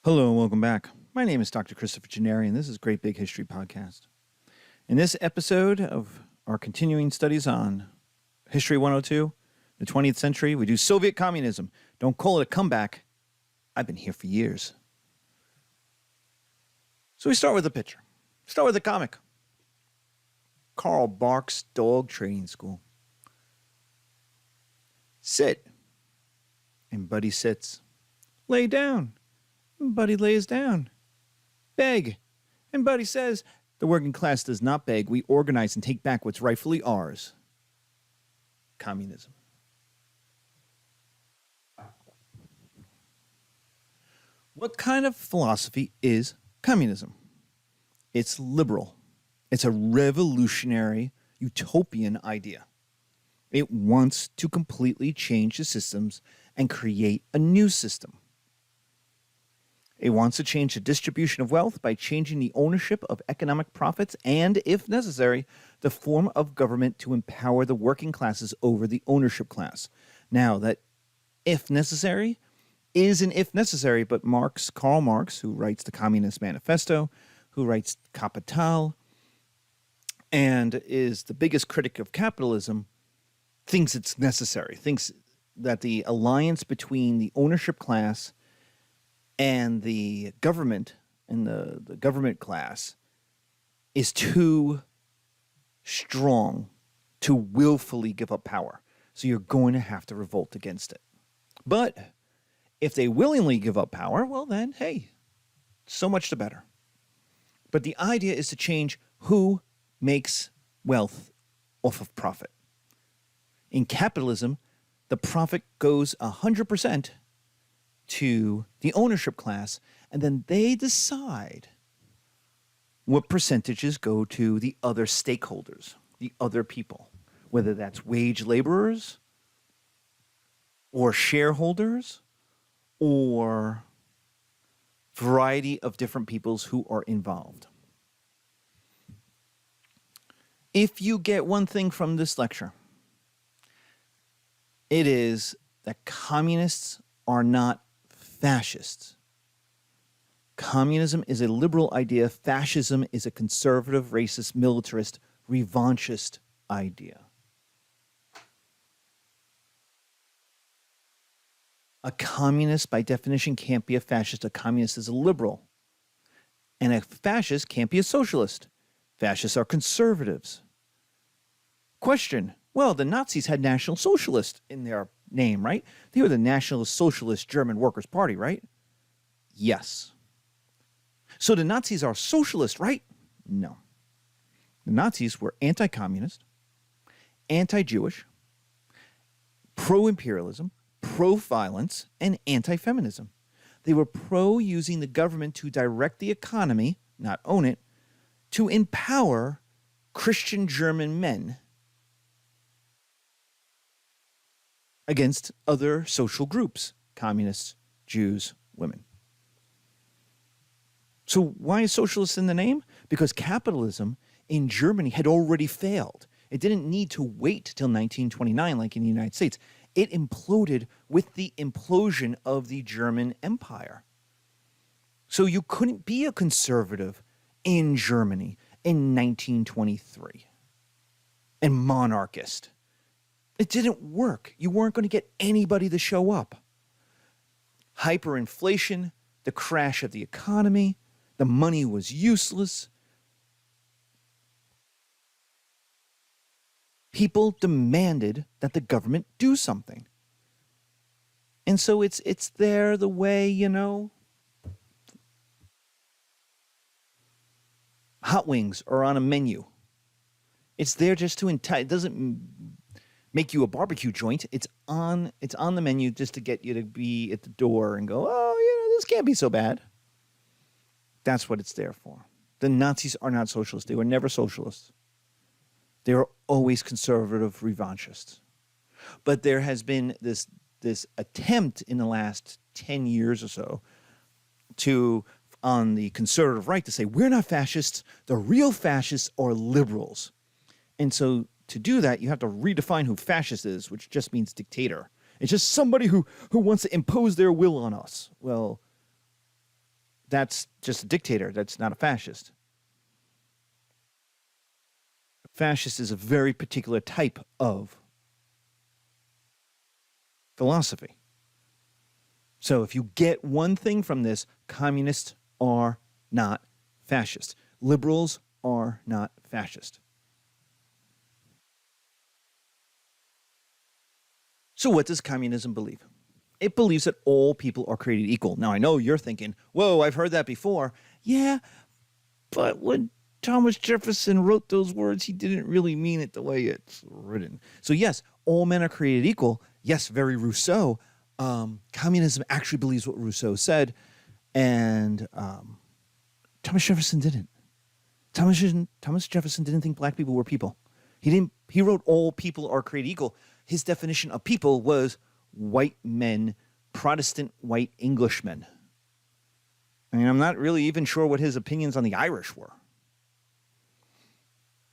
Hello and welcome back. My name is Dr. Christopher Gennari, and this is Great Big History Podcast. In this episode of our continuing studies on History 102, the 20th century, we do Soviet communism. Don't call it a comeback. I've been here for years. So we start with a picture. Start with a comic. Karl Barks Dog Training School. Sit. And Buddy sits. Lay down. And Buddy lays down. Beg. And Buddy says, the working class does not beg. We organize and take back what's rightfully ours. Communism. What kind of philosophy is communism? It's liberal. It's a revolutionary, utopian idea. It wants to completely change the systems and create a new system. It wants to change the distribution of wealth by changing the ownership of economic profits and, if necessary, the form of government to empower the working classes over the ownership class. Now, that if necessary is an if necessary, but Karl Marx, who writes the Communist Manifesto, who writes Kapital, and is the biggest critic of capitalism, thinks it's necessary, thinks that the alliance between the ownership class and the government and the government class is too strong to willfully give up power. So you're going to have to revolt against it. But if they willingly give up power, well then, hey, so much the better. But the idea is to change who makes wealth off of profit. In capitalism, the profit goes 100% to the ownership class, and then they decide what percentages go to the other stakeholders, the other people, whether that's wage laborers or shareholders or variety of different peoples who are involved. If you get one thing from this lecture, it is that communists are not fascists. Communism is a liberal idea. Fascism is a conservative, racist, militarist, revanchist idea. A communist, by definition, can't be a fascist. A communist is a liberal. And a fascist can't be a socialist. Fascists are conservatives. Question. Well, the Nazis had National Socialist in their name, right? They were the National Socialist German Workers' Party, right? Yes. So the Nazis are socialist, right? No. The Nazis were anti-communist, anti-Jewish, pro-imperialism, pro-violence, and anti-feminism. They were pro-using the government to direct the economy, not own it, to empower Christian German men against other social groups, communists, Jews, women. So why is socialist in the name? Because capitalism in Germany had already failed. It didn't need to wait till 1929 like in the United States. It imploded with the implosion of the German Empire. So you couldn't be a conservative in Germany in 1923 and monarchist. It didn't work. You weren't going to get anybody to show up. Hyperinflation, the crash of the economy, the money was useless. People demanded that the government do something. And so it's there the way, hot wings are on a menu. It's there just to entice. It doesn't make you a barbecue joint. It's on the menu just to get you to be at the door and go, oh, this can't be so bad. That's what it's there for. The Nazis are not socialists. They were never socialists. They were always conservative revanchists. But there has been this attempt in the last 10 years or so on the conservative right to say, we're not fascists. The real fascists are liberals. And so to do that, you have to redefine who fascist is, which just means dictator. It's just somebody who wants to impose their will on us. Well, That's just a dictator. That's not a fascist. A fascist is a very particular type of philosophy. So if you get one thing from this, communists are not fascist. Liberals are not fascist. So what does communism believe? It believes that all people are created equal. Now, I know you're thinking, whoa, I've heard that before. Yeah, but when Thomas Jefferson wrote those words, he didn't really mean it the way it's written. So yes, all men are created equal. Yes, very Rousseau. Communism actually believes what Rousseau said, and Thomas Jefferson didn't. Thomas Jefferson didn't think black people were people. He didn't. He wrote all people are created equal. His definition of people was white men, Protestant white Englishmen. I mean, I'm not really even sure what his opinions on the Irish were.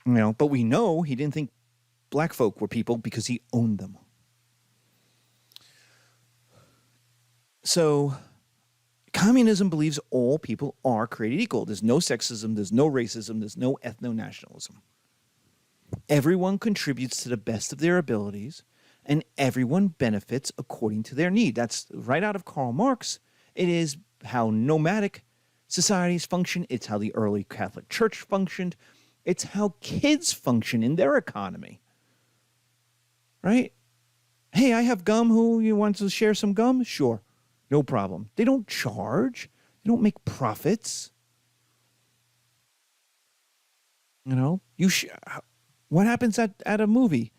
But we know he didn't think black folk were people because he owned them. So communism believes all people are created equal. There's no sexism, there's no racism, there's no ethno-nationalism. Everyone contributes to the best of their abilities, and everyone benefits according to their need. That's right out of Karl Marx. It is how nomadic societies function. It's how the early Catholic Church functioned. It's how kids function in their economy. Right? Hey, I have gum. Who you want to share some gum? Sure. No problem. They don't charge. They don't make profits. What happens at a movie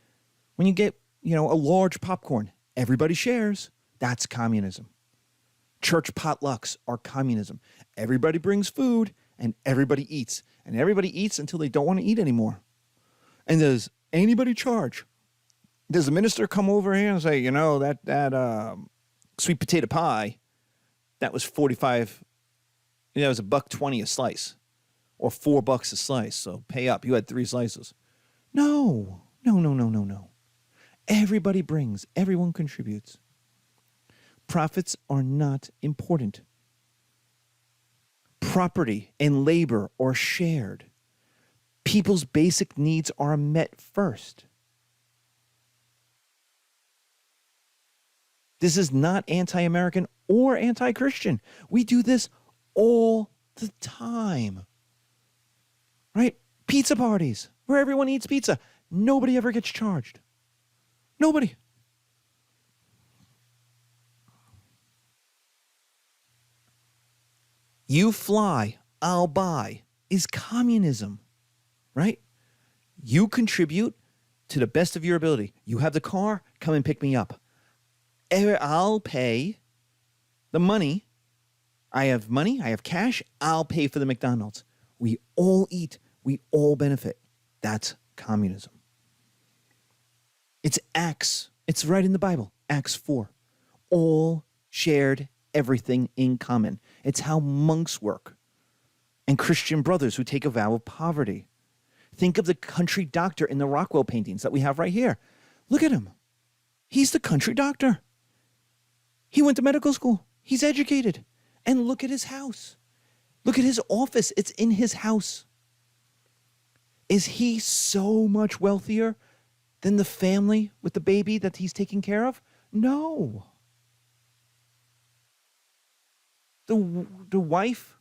when you get, a large popcorn? Everybody shares. That's communism. Church potlucks are communism. Everybody brings food and everybody eats. And everybody eats until they don't want to eat anymore. And does anybody charge? Does the minister come over here and say, that sweet potato pie, that was 45, that was $1.20 a slice, or $4 a slice, so pay up. You had 3 slices. No. Everybody brings. Everyone contributes. Profits are not important. Property and labor are shared. People's basic needs are met first. This is not anti-American or anti-Christian. We do this all the time. Right? Pizza parties where everyone eats pizza. Nobody ever gets charged. Nobody. You fly, I'll buy is communism, right? You contribute to the best of your ability. You have the car, come and pick me up. I'll pay the money. I have money, I have cash, I'll pay for the McDonald's. We all eat, we all benefit. That's communism. It's Acts. It's right in the Bible, Acts 4. All shared everything in common. It's how monks work and Christian brothers who take a vow of poverty. Think of the country doctor in the Rockwell paintings that we have right here. Look at him. He's the country doctor. He went to medical school. He's educated. And look at his house. Look at his office. It's in his house. Is he so much wealthier than the family with the baby that he's taking care of? No. The wife,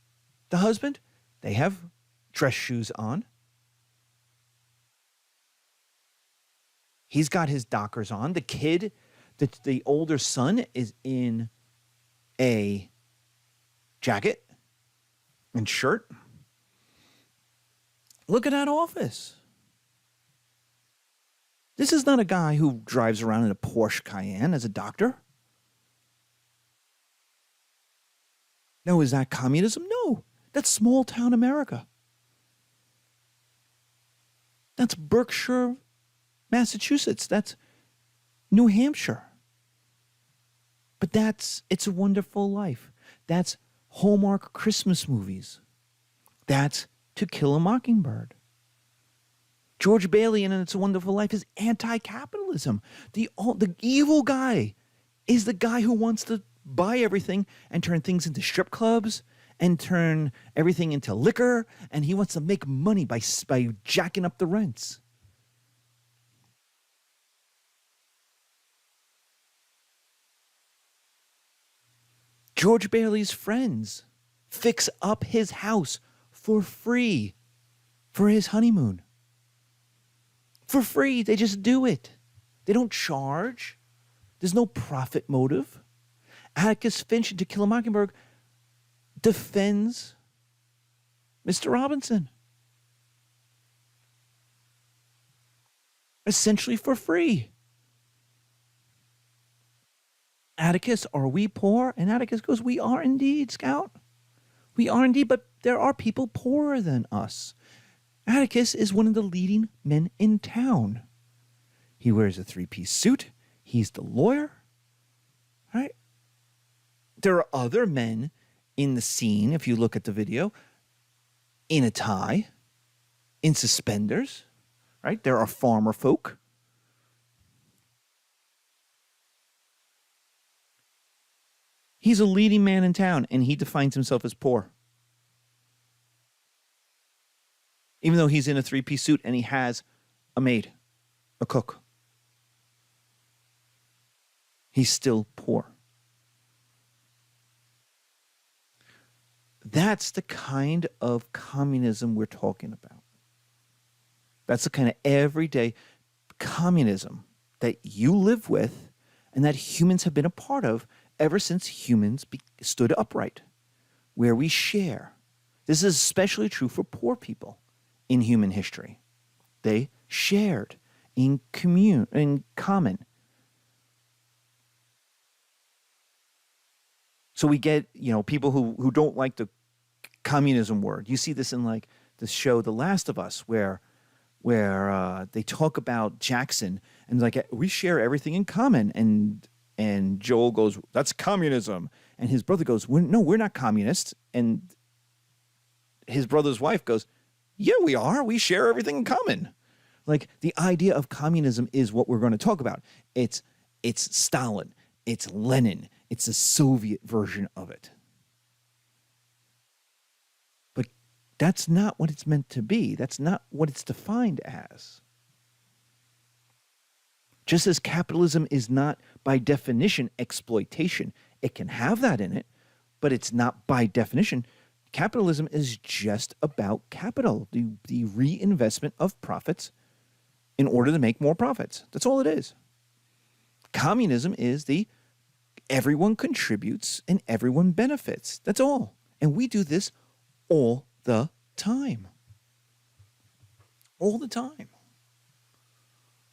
the husband, they have dress shoes on. He's got his Dockers on. The kid, the older son is in a jacket and shirt. Look at that office. This is not a guy who drives around in a Porsche Cayenne as a doctor. No, is that communism? No, that's small town America. That's Berkshire, Massachusetts. That's New Hampshire. But It's a Wonderful Life. That's Hallmark Christmas movies. That's To Kill a Mockingbird. George Bailey in It's a Wonderful Life is anti-capitalism. The evil guy is the guy who wants to buy everything and turn things into strip clubs and turn everything into liquor, and he wants to make money by jacking up the rents. George Bailey's friends fix up his house for free for his honeymoon. For free, they just do it. They don't charge. There's no profit motive. Atticus Finch in To Kill a Mockingbird defends Mr. Robinson. Essentially for free. Atticus, are we poor? And Atticus goes, we are indeed, Scout. We are indeed, but there are people poorer than us. Atticus is one of the leading men in town. He wears a three-piece suit. He's the lawyer. Right? There are other men in the scene, if you look at the video, in a tie, in suspenders. Right? There are farmer folk. He's a leading man in town, and he defines himself as poor. Even though he's in a three-piece suit and he has a maid, a cook. He's still poor. That's the kind of communism we're talking about. That's the kind of everyday communism that you live with and that humans have been a part of ever since humans stood upright, where we share. This is especially true for poor people in human history. They shared in common. So we get, people who don't like the communism word. You see this in like the show The Last of Us, where they talk about Jackson and like, we share everything in common, and Joel goes, that's communism. And his brother goes, we're not communists. And his brother's wife goes, yeah, we are. We share everything in common. Like, the idea of communism is what we're going to talk about. It's Stalin. It's Lenin. It's a Soviet version of it. But that's not what it's meant to be. That's not what it's defined as. Just as capitalism is not, by definition, exploitation. It can have that in it, but it's not by definition. Capitalism is just about capital, the reinvestment of profits in order to make more profits. That's all it is. Communism is everyone contributes and everyone benefits. That's all. And we do this all the time. All the time.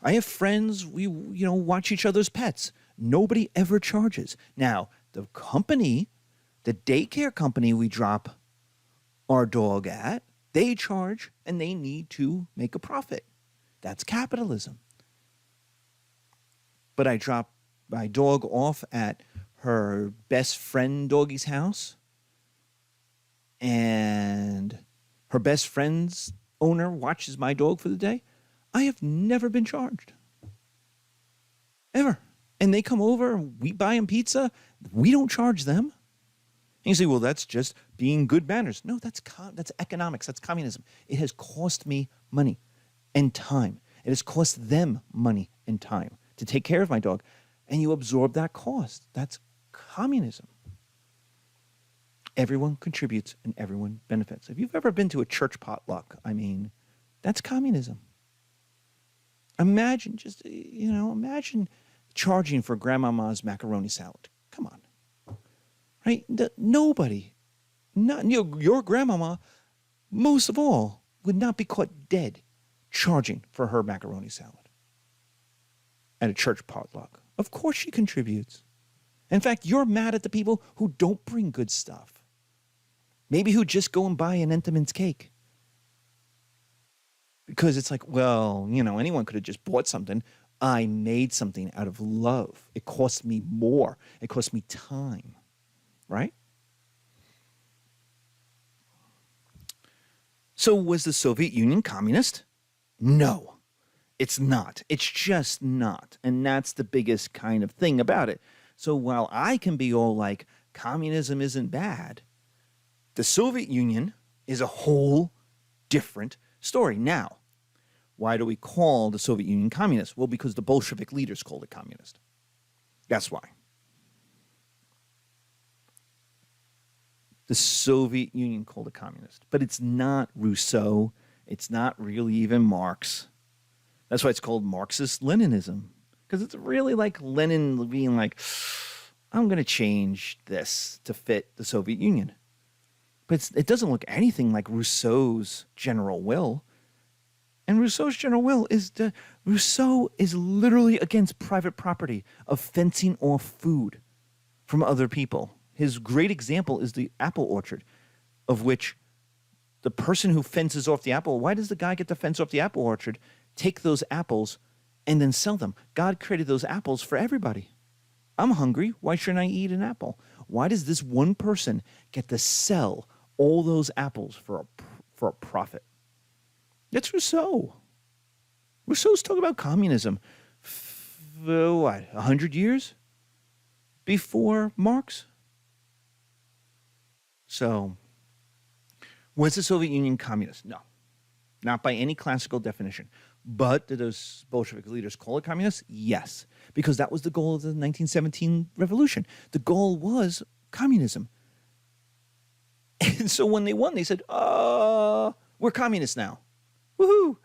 I have friends, we watch each other's pets. Nobody ever charges. Now, the daycare company we drop our dog at, they charge and they need to make a profit. That's capitalism. But I drop my dog off at her best friend doggy's house, and her best friend's owner watches my dog for the day. I have never been charged. Ever. And they come over, we buy them pizza, we don't charge them. And you say, well, that's just being good manners. No, that's economics. That's communism. It has cost me money and time. It has cost them money and time to take care of my dog. And you absorb that cost. That's communism. Everyone contributes and everyone benefits. If you've ever been to a church potluck, that's communism. Imagine imagine charging for grandmama's macaroni salad. Come on. Right? Nobody, not your grandmama, most of all, would not be caught dead charging for her macaroni salad at a church potluck. Of course she contributes. In fact, you're mad at the people who don't bring good stuff. Maybe who just go and buy an Entenmann's cake. Because it's like, well, anyone could have just bought something. I made something out of love. It cost me more. It cost me time. Right? So was the Soviet Union communist? No, it's not. It's just not. And that's the biggest kind of thing about it. So while I can be all like, communism isn't bad, The Soviet Union is a whole different story. Now, why do we call the Soviet Union communist? Well, because the Bolshevik leaders called it communist. That's why. The Soviet Union called it communist. But it's not Rousseau. It's not really even Marx. That's why it's called Marxist-Leninism. Because it's really like Lenin being like, I'm going to change this to fit the Soviet Union. But it doesn't look anything like Rousseau's general will. And Rousseau's general will is Rousseau is literally against private property of fencing off food from other people. His great example is the apple orchard, of which the person who fences off the apple, why does the guy get to fence off the apple orchard, take those apples, and then sell them? God created those apples for everybody. I'm hungry. Why shouldn't I eat an apple? Why does this one person get to sell all those apples for a profit? That's Rousseau. Rousseau's talking about communism. What, 100 years before Marx? So, was the Soviet Union communist? No, not by any classical definition. But did those Bolshevik leaders call it communist? Yes, because that was the goal of the 1917 revolution. The goal was communism. And so when they won, they said, we're communists now. Woohoo!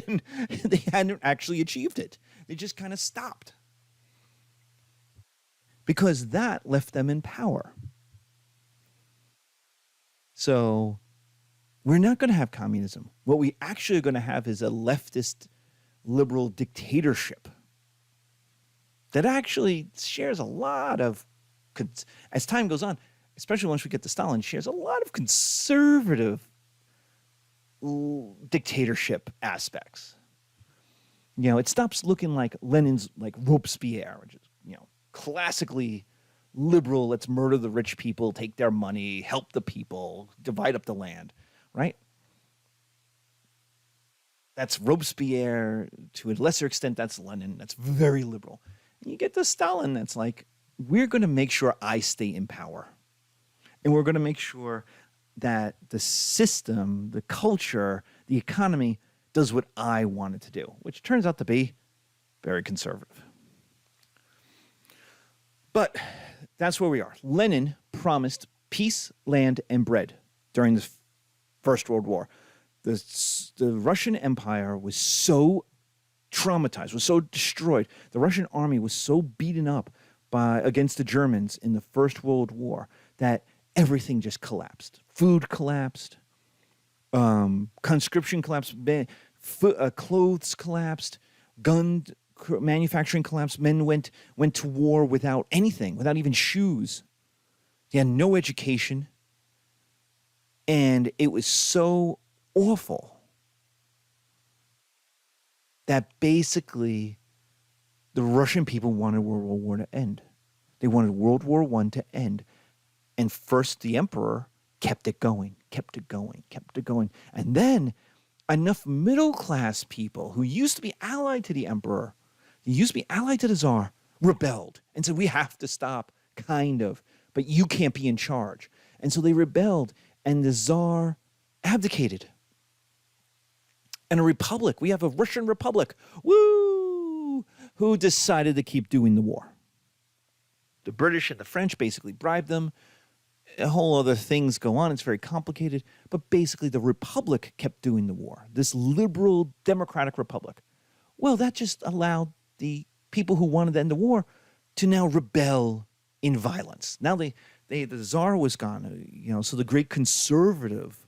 And they hadn't actually achieved it. They just kind of stopped. Because that left them in power. So we're not going to have communism. What we actually are going to have is a leftist liberal dictatorship that actually shares a lot of, as time goes on, especially once we get to Stalin, shares a lot of conservative dictatorship aspects. You know, it stops looking like Lenin's like Robespierre, which is, you know, classically liberal, let's murder the rich people, take their money, help the people, divide up the land, right? That's Robespierre. To a lesser extent, that's Lenin. That's very liberal. And you get to Stalin, that's like, we're going to make sure I stay in power. And we're going to make sure that the system, the culture, the economy does what I want it to do, which turns out to be very conservative. But that's where we are. Lenin promised peace, land, and bread during the First World War. The Russian Empire was so traumatized, was so destroyed. The Russian army was so beaten up against the Germans in the First World War that everything just collapsed. Food collapsed. Conscription collapsed. Clothes collapsed. Gun manufacturing collapsed. Men went to war without anything, without even shoes. They had no education. And it was so awful that basically the Russian people wanted World War War to end. They wanted World War I to end. And first the emperor kept it going. And then enough middle-class people who used to be allied to the emperor, who used to be allied to the Tsar, rebelled and said, we have to stop, kind of, but you can't be in charge. And so they rebelled, and the Tsar abdicated. And a republic, we have a Russian republic, woo, who decided to keep doing the war. The British and the French basically bribed them. A whole other things go on. It's very complicated. But basically, the republic kept doing the war. This liberal democratic republic. Well, that just allowed the people who wanted to end the war to now rebel in violence. Now the Tsar was gone, so the great conservative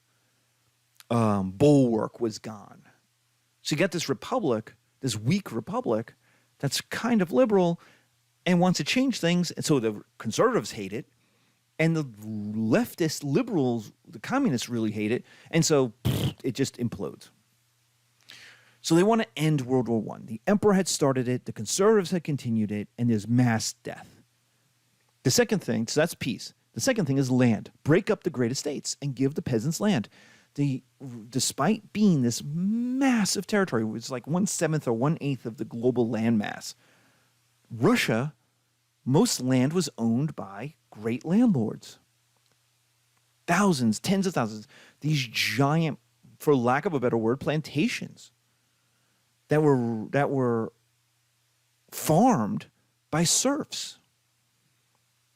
bulwark was gone. So you got this republic, this weak republic, that's kind of liberal and wants to change things. And so the conservatives hate it. And the leftist liberals, the communists really hate it. And so it just implodes. So they want to end World War I. The emperor had started it. The conservatives had continued it. And there's mass death. The second thing, so that's peace. The second thing is land. Break up the great estates and give the peasants land. Despite being this massive territory, it was like 1/7 or 1/8 of the global land mass, Russia, most land was owned by great landlords. thousands, tens of thousands, these giant, for lack of a better word, plantations that were farmed by serfs.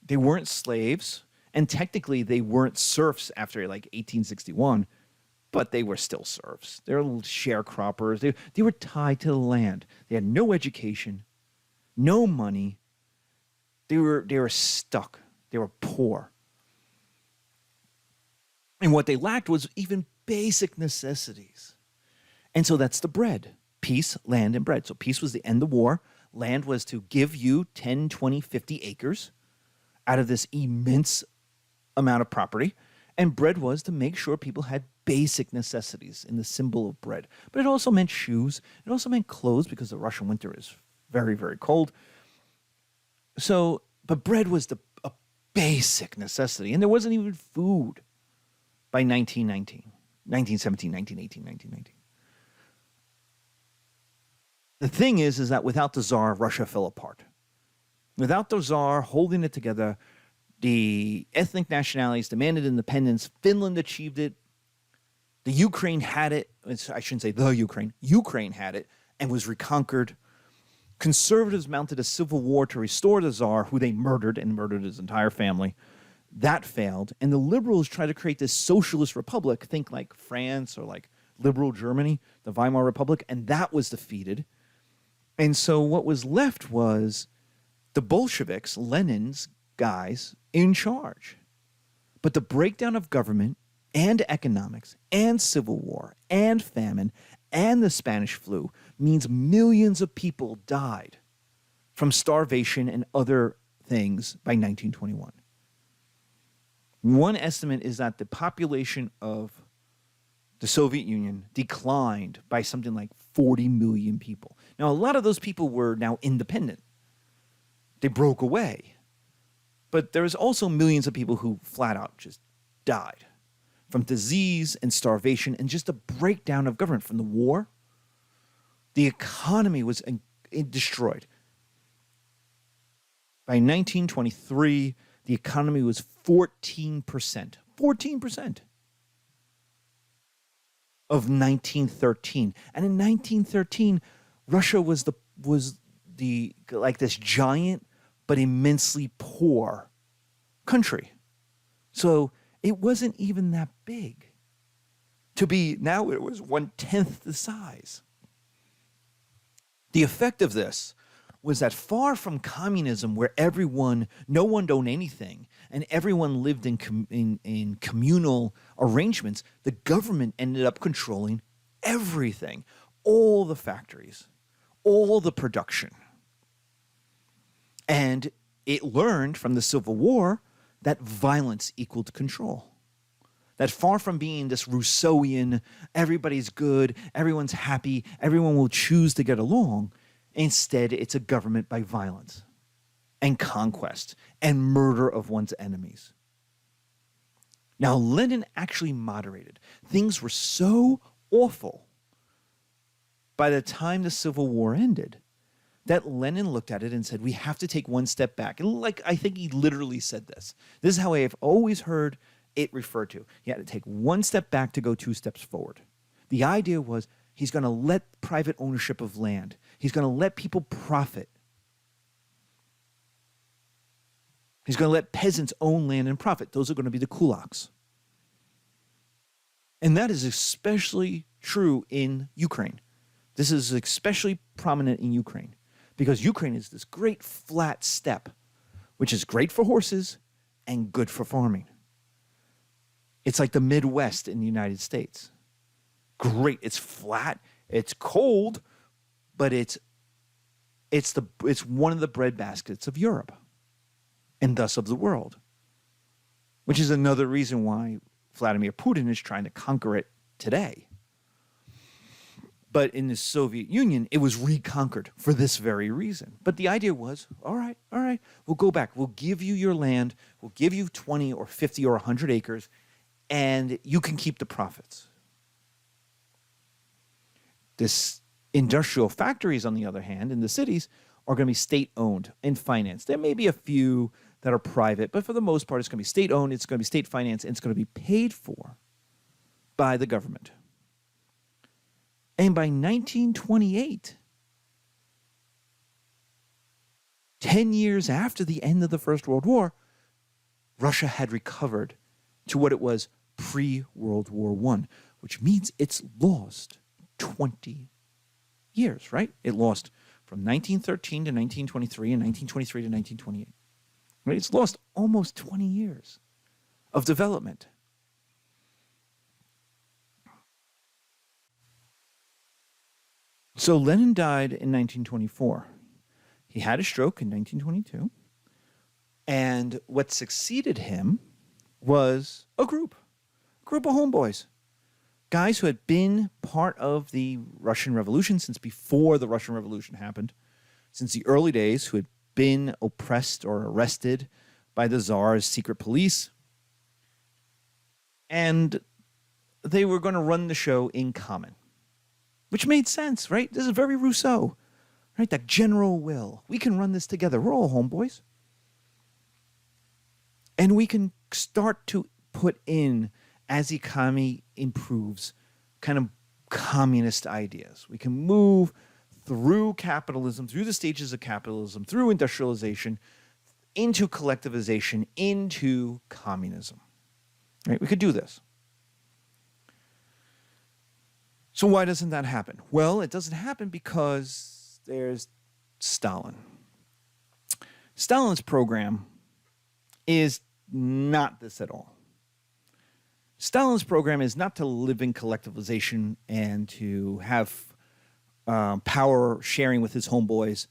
They weren't slaves, and technically they weren't serfs after like 1861, but they were still serfs. They were sharecroppers. They were tied to the land. They had no education, no money. They were stuck. They were poor. And what they lacked was even basic necessities. And so that's the bread. Peace, land, and bread. So peace was to end the war. Land was to give you 10, 20, 50 acres out of this immense amount of property. And bread was to make sure people had basic necessities in the symbol of bread. But it also meant shoes. It also meant clothes because the Russian winter is very, very cold. So, but bread was a basic necessity. And there wasn't even food by 1919, 1917, 1918, 1919. The thing is that without the Tsar, Russia fell apart. Without the Tsar holding it together, the ethnic nationalities demanded independence. Finland achieved it. The Ukraine had it. I shouldn't say the Ukraine. Ukraine had it and was reconquered. Conservatives mounted a civil war to restore the Tsar, who they murdered and murdered his entire family. That failed. And the liberals tried to create this socialist republic, think like France or like liberal Germany, the Weimar Republic, and that was defeated. And so what was left was the Bolsheviks, Lenin's guys, in charge. But the breakdown of government and economics and civil war and famine and the Spanish flu means millions of people died from starvation and other things by 1921. One estimate is that the population of the Soviet Union declined by something like 40 million people. Now, a lot of those people were now independent. They broke away. But there was also millions of people who flat out just died from disease and starvation and just a breakdown of government from the war. The economy was destroyed. By 1923, the economy was 14%. 14% of 1913. And in 1913, Russia was like this giant but immensely poor country. So it wasn't even that big. Now it was 1/10 the size. The effect of this was that far from communism, where no one owned anything, and everyone lived in communal arrangements, the government ended up controlling everything, all the factories, all the production. And it learned from the Civil War that violence equaled control. That far from being this Rousseauian, everybody's good, everyone's happy, everyone will choose to get along, instead it's a government by violence and conquest and murder of one's enemies. Now, Lenin actually moderated. Things were so awful by the time the Civil War ended that Lenin looked at it and said, we have to take one step back. And I think he literally said this. This is how I have always heard it referred to. He had to take one step back to go 2 steps forward. The idea was he's going to let private ownership of land. He's going to let people profit. He's going to let peasants own land and profit. Those are going to be the kulaks. And that is especially true in Ukraine. This is especially prominent in Ukraine because Ukraine is this great flat steppe, which is great for horses and good for farming. It's like the Midwest in the United States. Great. It's flat. It's cold, but it's one of the breadbaskets of Europe and thus of the world, which is another reason why Vladimir Putin is trying to conquer it today. But in the Soviet Union, it was reconquered for this very reason. But the idea was, all right, we'll go back. We'll give you your land. We'll give you 20 or 50 or 100 acres, and you can keep the profits. This industrial factories, on the other hand, in the cities, are going to be state-owned and financed. There may be a few that are private, but for the most part, it's going to be state-owned, it's going to be state-financed, and it's going to be paid for by the government. And by 1928, 10 years after the end of the First World War, Russia had recovered to what it was pre-World War I, which means it's lost 20 years, right? It lost from 1913 to 1923 and 1923 to 1928. Right? It's lost almost 20 years of development. So Lenin died in 1924. He had a stroke in 1922. And what succeeded him was a group of homeboys. Guys who had been part of the Russian Revolution since before the Russian Revolution happened, since the early days, who had been oppressed or arrested by the Tsar's secret police. And they were going to run the show in common, which made sense, right? This is very Rousseau, right? That general will. We can run this together. We're all homeboys. And we can start to put in, as the economy improves, kind of communist ideas. We can move through capitalism, through the stages of capitalism, through industrialization, into collectivization, into communism. Right? We could do this. So why doesn't that happen? Well, it doesn't happen because there's Stalin. Stalin's program is not this at all. Stalin's program is not to live in collectivization and to have power sharing with his homeboys.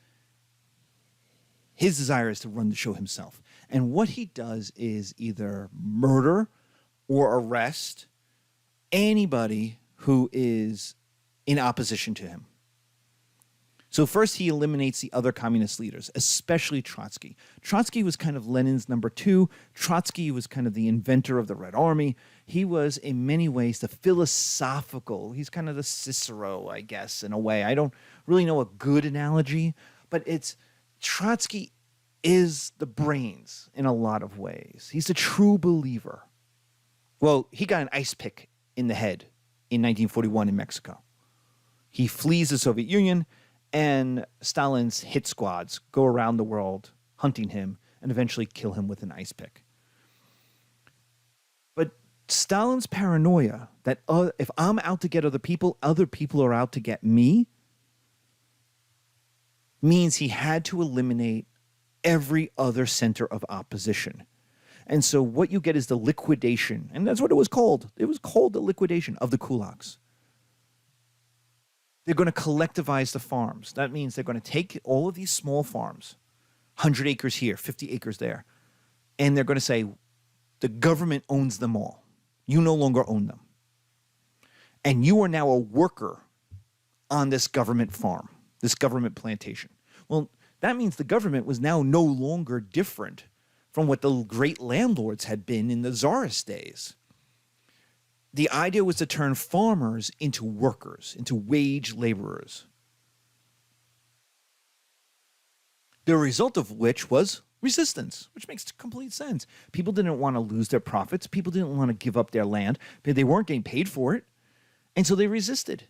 His desire is to run the show himself. And what he does is either murder or arrest anybody who is in opposition to him. So first he eliminates the other communist leaders, especially Trotsky. Trotsky was kind of Lenin's number two. Trotsky was kind of the inventor of the Red Army. He was in many ways the philosophical, he's kind of the Cicero, I guess, in a way. I don't really know a good analogy, but Trotsky is the brains in a lot of ways. He's a true believer. Well, he got an ice pick in the head in 1941 in Mexico. He flees the Soviet Union, and Stalin's hit squads go around the world hunting him and eventually kill him with an ice pick. But Stalin's paranoia that if I'm out to get other people are out to get me, means he had to eliminate every other center of opposition. And so what you get is the liquidation, and that's what it was called. It was called the liquidation of the kulaks. They're going to collectivize the farms. That means they're going to take all of these small farms, 100 acres here, 50 acres there, and they're going to say, the government owns them all. You no longer own them. And you are now a worker on this government farm, this government plantation. Well, that means the government was now no longer different from what the great landlords had been in the Tsarist days. The idea was to turn farmers into workers, into wage laborers. The result of which was resistance, which makes complete sense. People didn't want to lose their profits. People didn't want to give up their land. They weren't getting paid for it. And so they resisted.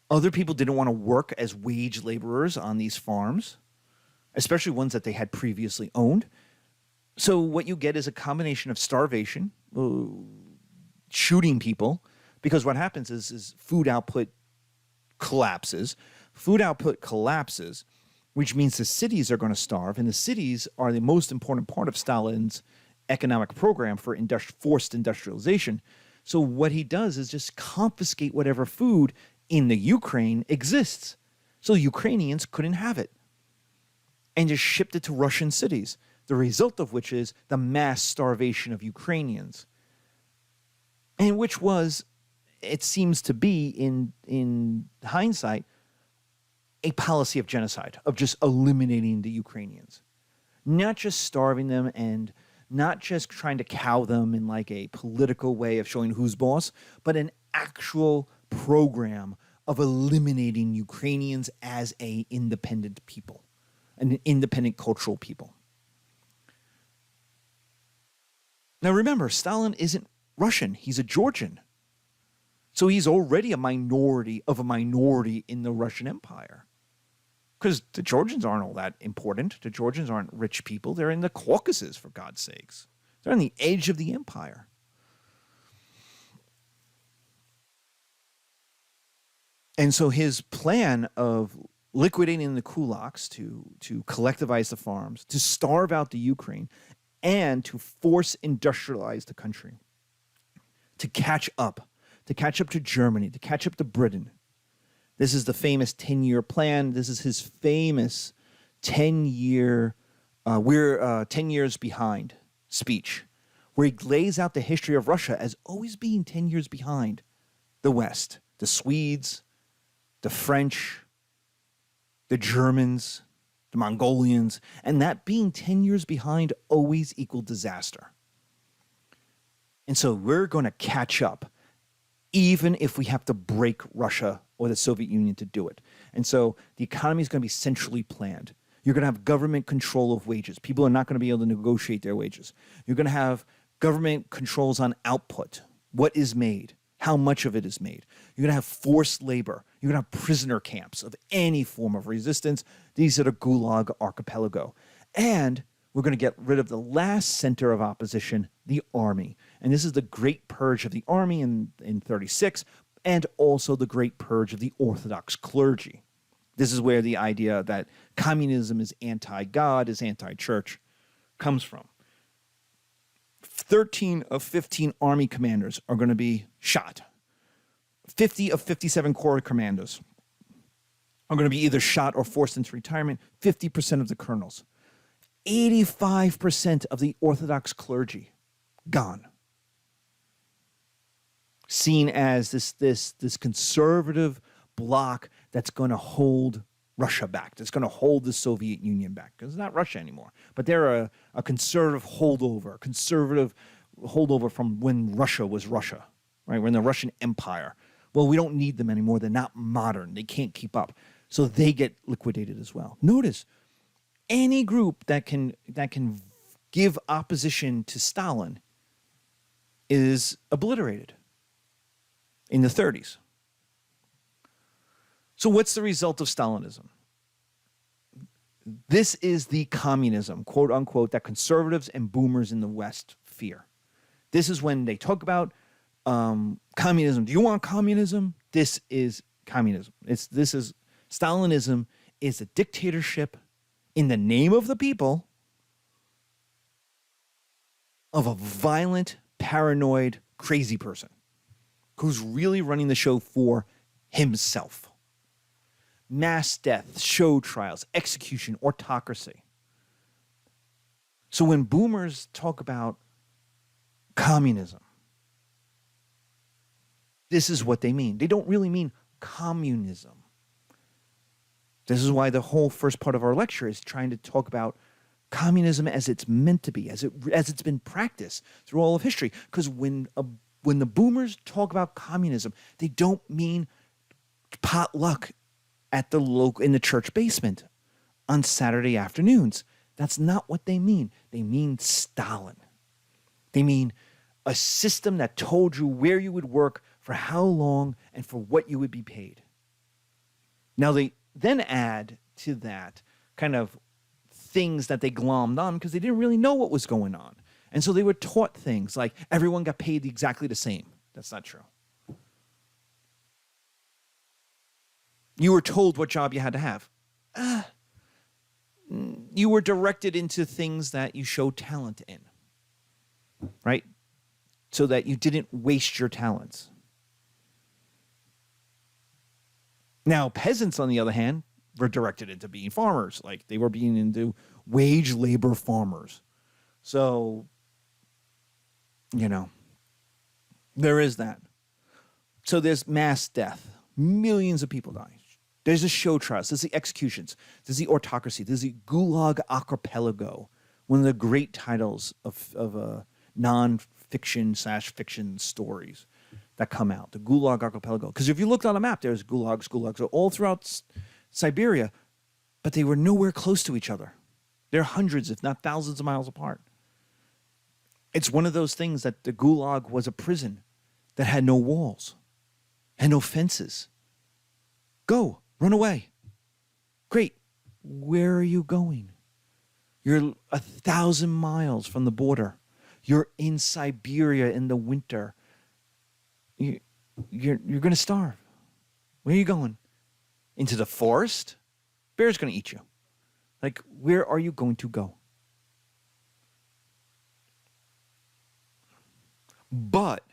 Other people didn't want to work as wage laborers on these farms, especially ones that they had previously owned. So what you get is a combination of starvation, shooting people, because what happens is food output collapses. Food output collapses, which means the cities are going to starve, and the cities are the most important part of Stalin's economic program for forced industrialization. So what he does is just confiscate whatever food in the Ukraine exists. So Ukrainians couldn't have it, and just shipped it to Russian cities. The result of which is the mass starvation of Ukrainians. And which was, it seems to be in hindsight, a policy of genocide, of just eliminating the Ukrainians. Not just starving them and not just trying to cow them in like a political way of showing who's boss, but an actual program of eliminating Ukrainians as an independent people, an independent cultural people. Now remember, Stalin isn't Russian. He's a Georgian. So he's already a minority of a minority in the Russian Empire. Because the Georgians aren't all that important. The Georgians aren't rich people. They're in the Caucasus, for God's sakes. They're on the edge of the empire. And so his plan of liquidating the kulaks to collectivize the farms, to starve out the Ukraine, and to force industrialize the country, to catch up to Germany, to catch up to Britain. This is the famous 10-year plan. This is his famous 10-year, we're 10 years behind speech, where he lays out the history of Russia as always being 10 years behind the West, the Swedes, the French, the Germans, the Mongolians, and that being 10 years behind always equaled disaster. And so we're going to catch up, even if we have to break Russia or the Soviet Union to do it. And so the economy is going to be centrally planned. You're going to have government control of wages. People are not going to be able to negotiate their wages. You're going to have government controls on output, what is made, how much of it is made. You're going to have forced labor. You're going to have prisoner camps of any form of resistance. These are the Gulag Archipelago. And we're going to get rid of the last center of opposition, the army. And this is the Great Purge of the army in 36, and also the Great Purge of the Orthodox clergy. This is where the idea that communism is anti-God, is anti-church, comes from. 13 of 15 army commanders are going to be shot. 50 of 57 corps commandos are going to be either shot or forced into retirement. 50% of the colonels. 85% of the Orthodox clergy gone. Seen as this conservative bloc that's going to hold Russia back, that's going to hold the Soviet Union back. Because it's not Russia anymore, but they're a conservative holdover from when Russia was Russia, right? When the Russian Empire. Well, we don't need them anymore. They're not modern. They can't keep up. So they get liquidated as well. Notice, any group that can give opposition to Stalin is obliterated in the 30s. So what's the result of Stalinism? This is the communism, quote unquote, that conservatives and boomers in the West fear. This is when they talk about communism. Do you want communism? This is communism. Stalinism is a dictatorship in the name of the people of a violent, paranoid, crazy person who's really running the show for himself. Mass death, show trials, execution, autocracy. So when boomers talk about communism, this is what they mean. They don't really mean communism. This is why the whole first part of our lecture is trying to talk about communism as it's meant to be, as it's been practiced through all of history. Because when the boomers talk about communism, they don't mean potluck at in the church basement on Saturday afternoons. That's not what they mean. They mean Stalin. They mean a system that told you where you would work, for how long, and for what you would be paid. Now they then add to that kind of things that they glommed on because they didn't really know what was going on. And so they were taught things like everyone got paid exactly the same. That's not true. You were told what job you had to have. You were directed into things that you showed talent in, right? So that you didn't waste your talents. Now, peasants, on the other hand, were directed into being farmers. Like they were being into wage labor farmers. So, there is that. So there's mass death. Millions of people die. There's the show trials. There's the executions. There's the autocracy. There's the Gulag Archipelago, one of the great titles of non-fiction/fiction stories that come out, the Gulag Archipelago. Because if you looked on a map, there's gulags all throughout Siberia, but they were nowhere close to each other. They're hundreds, if not thousands of miles apart. It's one of those things that the Gulag was a prison that had no walls, had no fences. Go, run away. Great. Where are you going? You're 1,000 miles from the border. You're in Siberia in the winter. You're going to starve. Where are you going? Into the forest? Bear's going to eat you. Like, where are you going to go? But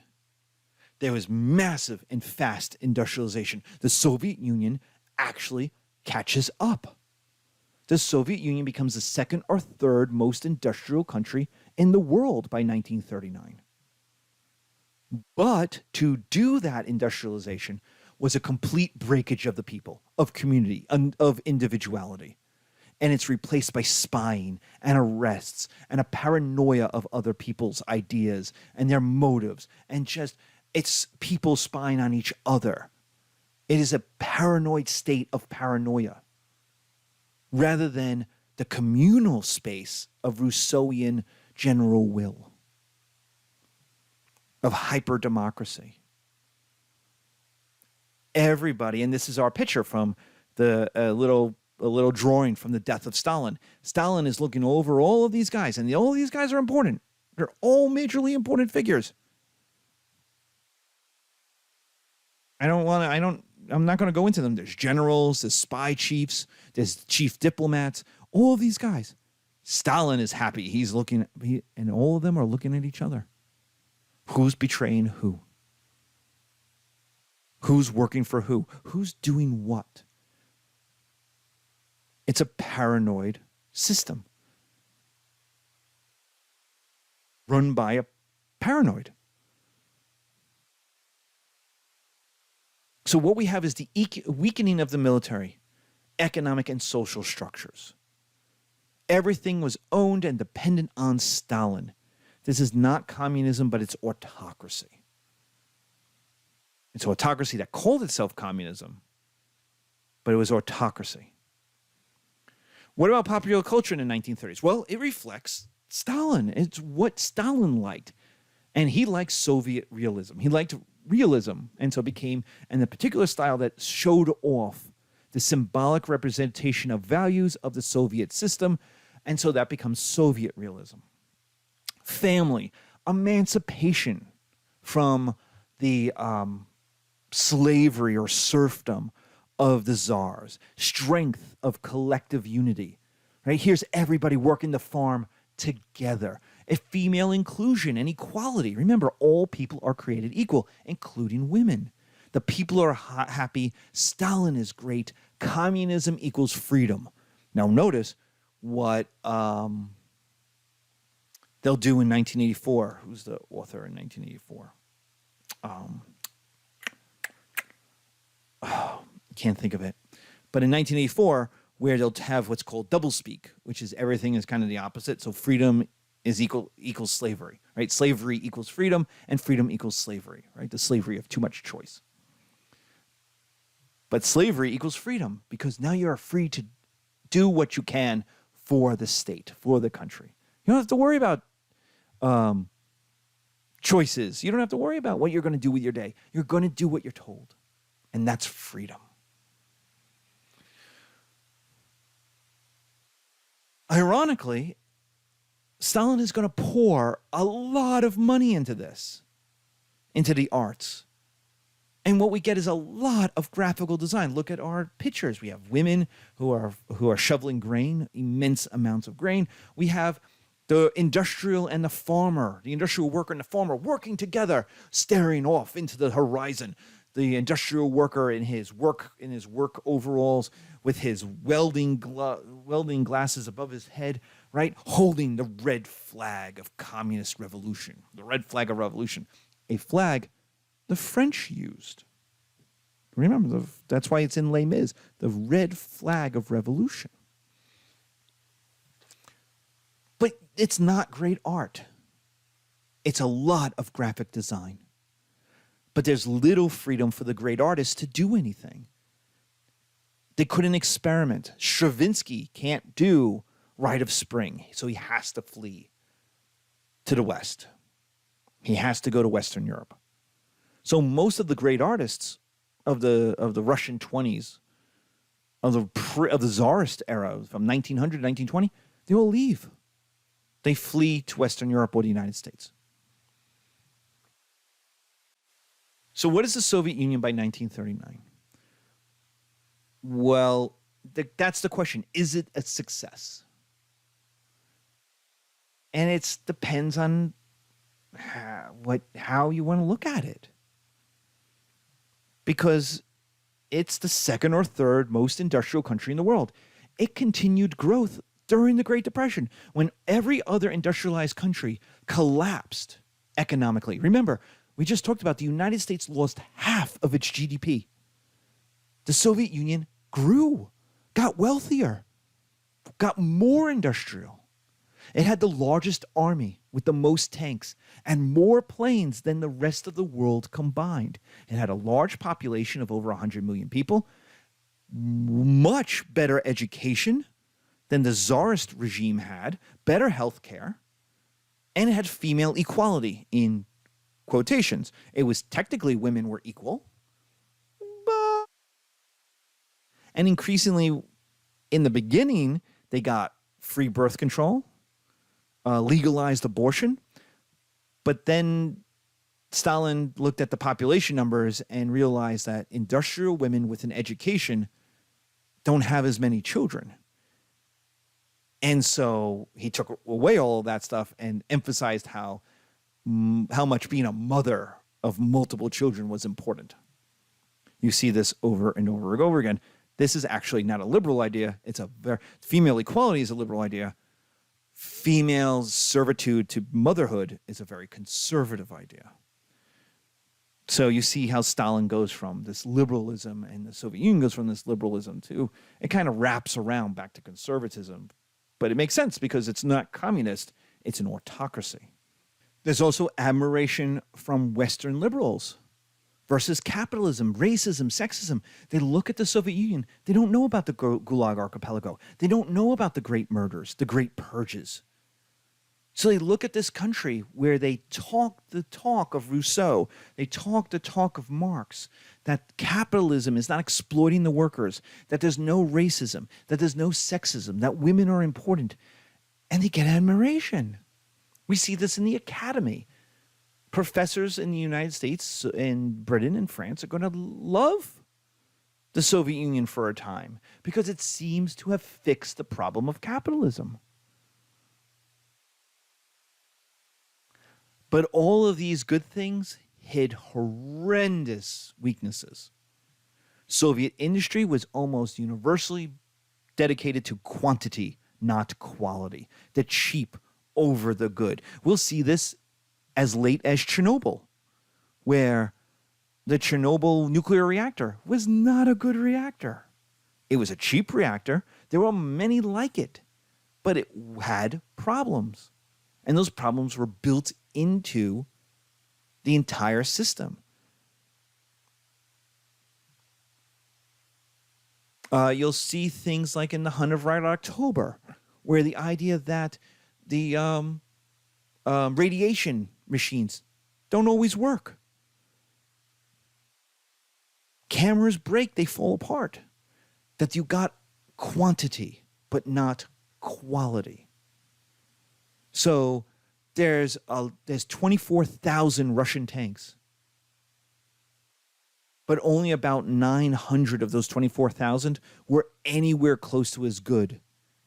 there was massive and fast industrialization. The Soviet Union actually catches up. The Soviet Union becomes the second or third most industrial country in the world by 1939. But to do that industrialization was a complete breakage of the people, of community, of individuality. And it's replaced by spying and arrests and a paranoia of other people's ideas and their motives. And just, it's people spying on each other. It is a paranoid state of paranoia rather than the communal space of Rousseauian general will, of hyper-democracy. Everybody, and this is our picture from the little drawing from the death of Stalin. Stalin is looking over all of these guys, and all of these guys are important. They're all majorly important figures. I'm not going to go into them. There's generals, there's spy chiefs, there's chief diplomats, all of these guys. Stalin is happy. He's looking, and all of them are looking at each other. Who's betraying who? Who's working for who? Who's doing what? It's a paranoid system run by a paranoid. So what we have is the weakening of the military, economic and social structures. Everything was owned and dependent on Stalin. This is not communism, but it's autocracy. It's autocracy that called itself communism, but it was autocracy. What about popular culture in the 1930s? Well, it reflects Stalin. It's what Stalin liked. And he liked Soviet realism. He liked realism, and so became, and the particular style that showed off the symbolic representation of values of the Soviet system, and so that becomes Soviet realism. Family, emancipation from the slavery or serfdom of the czars, strength of collective unity. Right? Here's everybody working the farm together. A female inclusion and equality. Remember, all people are created equal, including women. The people are happy. Stalin is great. Communism equals freedom. Now notice what they'll do in 1984. Who's the author in 1984? Can't think of it. But in 1984, where they'll have what's called doublespeak, which is everything is kind of the opposite. So freedom is equals slavery, right? Slavery equals freedom, and freedom equals slavery, right? The slavery of too much choice. But slavery equals freedom because now you're free to do what you can for the state, for the country. You don't have to worry about choices. You don't have to worry about what you're going to do with your day. You're going to do what you're told, and that's freedom. Ironically, Stalin is going to pour a lot of money into this, into the arts. And what we get is a lot of graphical design. Look at our pictures. We have women who are shoveling grain, immense amounts of grain. We have the industrial and the farmer, the industrial worker and the farmer working together, staring off into the horizon. The industrial worker in his work overalls with his welding glasses above his head, right? Holding the red flag of communist revolution, the red flag of revolution, a flag the French used. Remember, that's why it's in Les Mis, the red flag of revolution. But it's not great art. It's a lot of graphic design. But there's little freedom for the great artists to do anything. They couldn't experiment. Stravinsky can't do Rite of Spring, so he has to flee. to the West. He has to go to Western Europe. So most of the great artists of the Russian 20s, of the Tsarist era from 1900 to 1920, they will leave. They flee to Western Europe or the United States. So what is the Soviet Union by 1939? Well, that's the question. Is it a success? And it depends on how you want to look at it. Because it's the second or third most industrial country in the world. It continued growth during the Great Depression when every other industrialized country collapsed economically. Remember, we just talked about the United States lost half of its GDP. The Soviet Union grew, got wealthier, got more industrial. It had the largest army with the most tanks and more planes than the rest of the world combined. It had a large population of over 100 million people, much better education than the Tsarist regime had, better health care, and it had female equality in quotations. It was technically women were equal, but and increasingly in the beginning, they got free birth control, legalized abortion. But then Stalin looked at the population numbers and realized that industrial women with an education don't have as many children. And so he took away all of that stuff and emphasized how much being a mother of multiple children was important. You see this over and over and over again. This is actually not a liberal idea. Female equality is a liberal idea. Female servitude to motherhood is a very conservative idea. So you see how Stalin goes from this liberalism and the Soviet Union goes from this liberalism to, it kind of wraps around back to conservatism. But it makes sense because it's not communist, it's an autocracy. There's also admiration from Western liberals versus capitalism, racism, sexism. They look at the Soviet Union. They don't know about the Gulag Archipelago. They don't know about the great murders, the great purges. So they look at this country where they talk the talk of Rousseau, they talk the talk of Marx, that capitalism is not exploiting the workers, that there's no racism, that there's no sexism, that women are important, and they get admiration. We see this in the academy. Professors in the United States, in Britain and France are going to love the Soviet Union for a time because it seems to have fixed the problem of capitalism. But all of these good things hid horrendous weaknesses. Soviet industry was almost universally dedicated to quantity, not quality. The cheap over the good. We'll see this as late as Chernobyl, where the Chernobyl nuclear reactor was not a good reactor. It was a cheap reactor. There were many like it, but it had problems. And those problems were built into the entire system. You'll see things like in the Hunt of Red October, where the idea that the radiation machines don't always work. Cameras break, they fall apart. That you got quantity, but not quality. So there's 24,000 Russian tanks. But only about 900 of those 24,000 were anywhere close to as good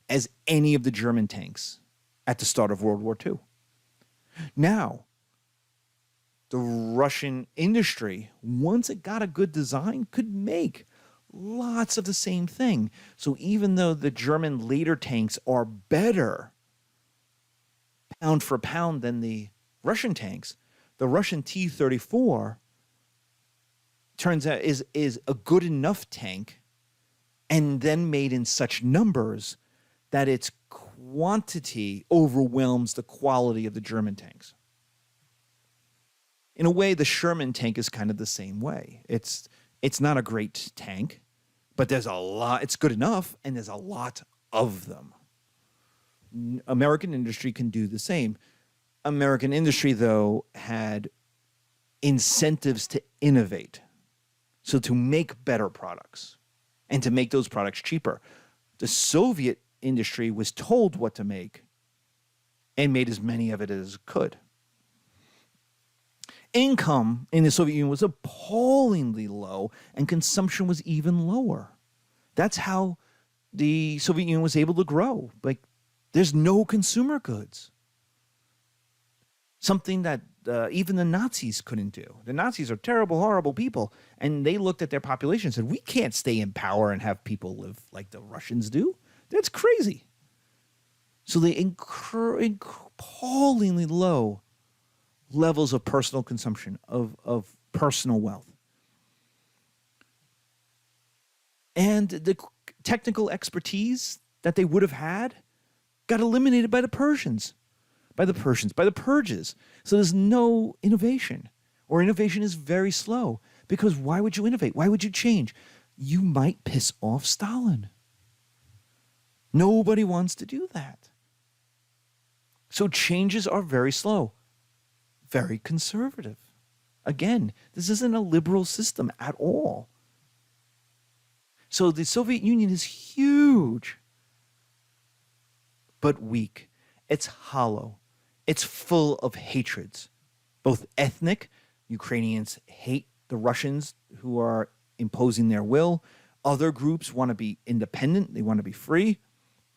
as any of the German tanks at the start of World War II. Now, the Russian industry, once it got a good design, could make lots of the same thing. So even though the German later tanks are better pound for pound than the Russian tanks, the Russian T-34 turns out is a good enough tank and then made in such numbers that its quantity overwhelms the quality of the German tanks. In a way, the Sherman tank is kind of the same way. It's not a great tank, but there's a lot. It's good enough, and there's a lot of them. American industry can do the same. American industry, though, had incentives to innovate. So to make better products and to make those products cheaper. The Soviet industry was told what to make and made as many of it as it could. Income in the Soviet Union was appallingly low, and consumption was even lower. That's how the Soviet Union was able to grow. Like, there's no consumer goods. Something that even the Nazis couldn't do. The Nazis are terrible, horrible people, and they looked at their population and said, we can't stay in power and have people live like the Russians do. That's crazy. So they incur appallingly low levels of personal consumption, of personal wealth. And the technical expertise that they would have had got eliminated by the Persians, by the purges. So there's no innovation, or innovation is very slow. Because why would you innovate? Why would you change? You might piss off Stalin. Nobody wants to do that. So changes are very slow, very conservative. Again, this isn't a liberal system at all. So the Soviet Union is huge, but weak. It's hollow. It's full of hatreds, both ethnic. Ukrainians hate the Russians who are imposing their will. Other groups want to be independent. They want to be free.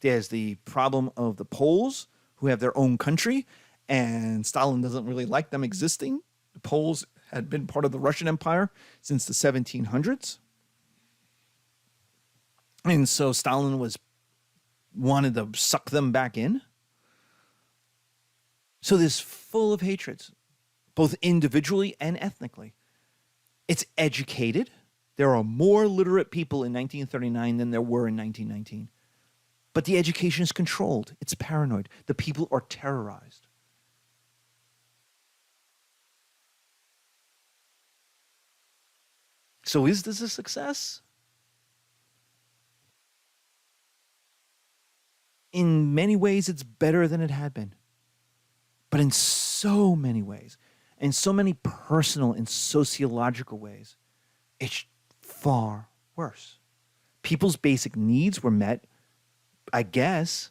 There's the problem of the Poles who have their own country, and Stalin doesn't really like them existing. The Poles had been part of the Russian Empire since the 1700s. And so Stalin wanted to suck them back in. So this full of hatreds, both individually and ethnically. It's educated. There are more literate people in 1939 than there were in 1919. But the education is controlled. It's paranoid. The people are terrorized. So is this a success? In many ways, it's better than it had been. But in so many ways, in so many personal and sociological ways, it's far worse. People's basic needs were met, I guess,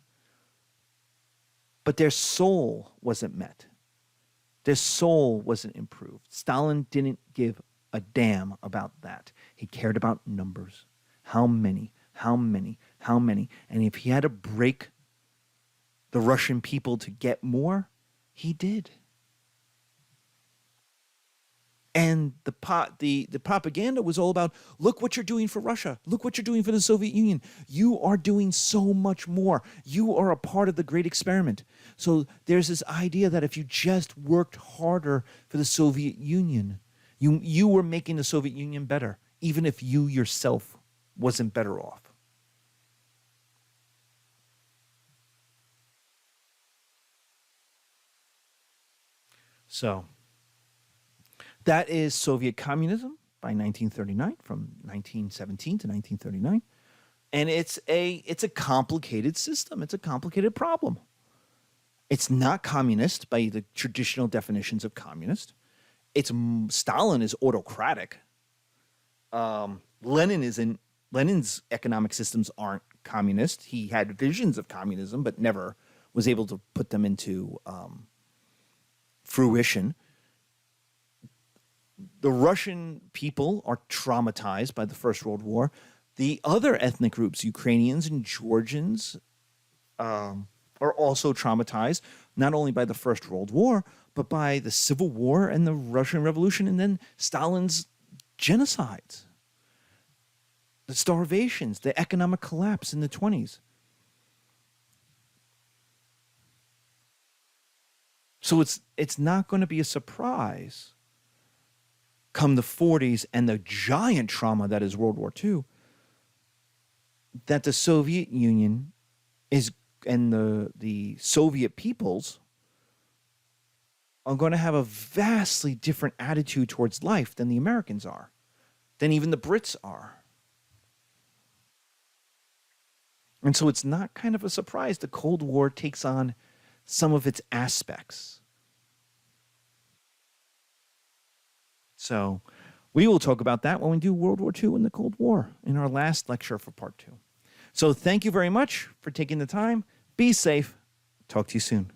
but their soul wasn't met. Their soul wasn't improved. Stalin didn't give a damn about that. He cared about numbers. How many? How many? How many? And if he had to break the Russian people to get more, he did. And the propaganda was all about, look what you're doing for Russia. Look what you're doing for the Soviet Union. You are doing so much more. You are a part of the great experiment. So there's this idea that if you just worked harder for the Soviet Union, you were making the Soviet Union better, even if you yourself wasn't better off. So that is Soviet communism by 1939, from 1917 to 1939. And it's a complicated system. It's a complicated problem. It's not communist by the traditional definitions of communist. Stalin is autocratic. Lenin's economic systems aren't communist. He had visions of communism, but never was able to put them into fruition. The Russian people are traumatized by the First World War. The other ethnic groups, Ukrainians and Georgians, are also traumatized, not only by the First World War, but by the Civil War and the Russian Revolution, and then Stalin's genocides, the starvations, the economic collapse in the 1920s. So it's not going to be a surprise come the 1940s and the giant trauma that is World War II, that the Soviet Union and the Soviet peoples are going to have a vastly different attitude towards life than the Americans are, than even the Brits are. And so it's not kind of a surprise the Cold War takes on some of its aspects. So we will talk about that when we do World War II and the Cold War in our last lecture for part 2. So thank you very much for taking the time. Be safe. Talk to you soon.